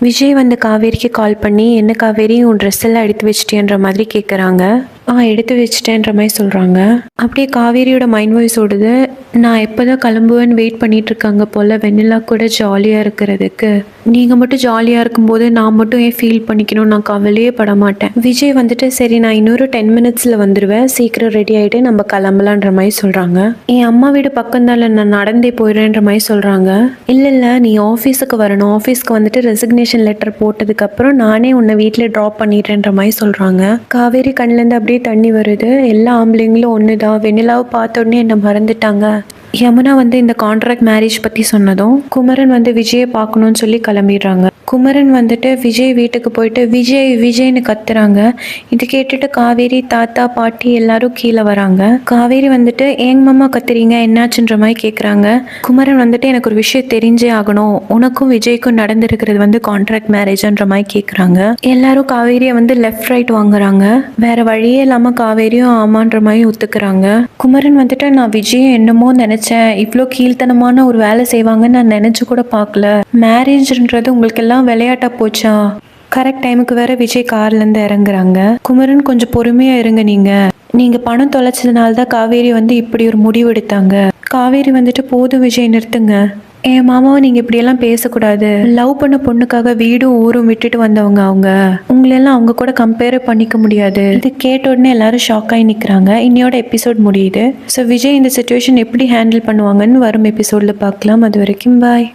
விஜய் வந்து காவேரிக்கு கால் பண்ணி, என்ன காவேரி உன் ட்ரெஸ் எல்லாம் எடுத்து வச்சிட்டியன்ற மாதிரி கேட்குறாங்க. எடுத்து வச்சிட்டேன்ற மாதிரி சொல்கிறாங்க. அப்படியே காவேரியோட மைண்ட் வாய்ஸ் ஓடுது, நான் எப்போ தான் கிளம்புவேன்னு வெயிட் பண்ணிட்டு இருக்காங்க போல் வெண்ணிலா கூட ஜாலியாக இருக்கிறதுக்கு. நீங்கள் மட்டும் ஜாலியாக இருக்கும்போது நான் மட்டும் ஏன் ஃபீல் பண்ணிக்கணும், நான் கவலையே பட மாட்டேன். விஜய் வந்துட்டு சரி நான் இன்னொரு 10 மினிட்ஸில் வந்துடுவேன், சீக்கிரம் ரெடி ஆகிட்டு நம்ம கிளம்பலான்ற மாதிரி சொல்கிறாங்க. என் அம்மா வீடு பக்கம்தான்ல, நான் நடந்தே போயிடுறேன்ற மாதிரி சொல்கிறாங்க. இல்லை நீ ஆஃபீஸுக்கு வரணும், ஆஃபீஸ்க்கு வந்துட்டு ரெசிக்னேஷன் லெட்டர் போட்டதுக்கப்புறம் நானே உன்னை வீட்டில் ட்ராப் பண்ணிடுறேன்ற மாதிரி சொல்கிறாங்க. காவேரி கண்ணிலேருந்து அப்படியே தண்ணி வருது. எல்லா ஆம்பளைங்களும் ஒன்று தான், வெண்ணிலாவை பார்த்த உடனே என்னை மறந்துட்டாங்க. யமுனா வந்து இந்த கான்ட்ராக்ட் மேரேஜ் பற்றி சொன்னதும் குமரன் வந்து விஜயை பார்க்கணும்னு சொல்லி கிளம்பிடுறாங்க. குமரன் வந்துட்டு விஜய் வீட்டுக்கு போயிட்டு விஜய் விஜய்னு கத்துறாங்க. இது கேட்டுட்டு காவேரி தாத்தா பாட்டி எல்லாரும் கீழே வராங்க. காவேரி வந்துட்டு ஏங்க மாமா கத்துறீங்க, என்னாச்சுன்ற மாதிரி கேட்குறாங்க. குமரன் வந்துட்டு எனக்கு ஒரு விஷயம் தெரிஞ்சே ஆகணும், உனக்கும் விஜய்க்கும் நடந்திருக்கிறது வந்து கான்ட்ராக்ட் மேரேஜ்ன்ற மாதிரி கேட்குறாங்க. எல்லாரும் காவேரியை வந்து லெஃப்ட் ரைட் வாங்குறாங்க. வேற வழியே இல்லாமல் காவேரியும் ஆமான்ற மாதிரி ஒத்துக்கிறாங்க. குமரன் வந்துட்டு நான் விஜய் என்னமோ நினைச்சேன், இவ்வளோ கீழ்த்தனமான ஒரு வேலை செய்வாங்கன்னு நான் நினைச்சு கூட பார்க்கல, மேரேஜ்ன்றது உங்களுக்கு எல்லாம் விளையாட்டா போச்சா. கரெக்ட் டைமுக்கு வேற விஜய் கார்லேருந்து இறங்குறாங்க. குமரன் கொஞ்சம் பொறுமையா இருங்க, நீங்க பணம் தொலைச்சதுனால தான் காவேரி வந்து இப்படி ஒரு முடிவு எடுத்தாங்க. காவேரி வந்துட்டு போதும் விஜய் நிறுத்துங்க, என் மாமாவை நீங்க இப்படியெல்லாம் பேசக்கூடாது, லவ் பண்ண பொண்ணுக்காக வீடும் ஊரும் விட்டுட்டு வந்தவங்க அவங்க, உங்களெல்லாம் அவங்க கூட கம்பேர் பண்ணிக்க முடியாது. இது கேட்ட உடனே எல்லாரும் ஷாக் ஆகி நிற்கிறாங்க. இன்னையோட எபிசோட் முடியுது. ஸோ விஜய் இந்த சுச்சுவேஷன் எப்படி ஹேண்டில் பண்ணுவாங்கன்னு வரும் எபிசோட்ல பார்க்கலாம். அது வரைக்கும் பாய்.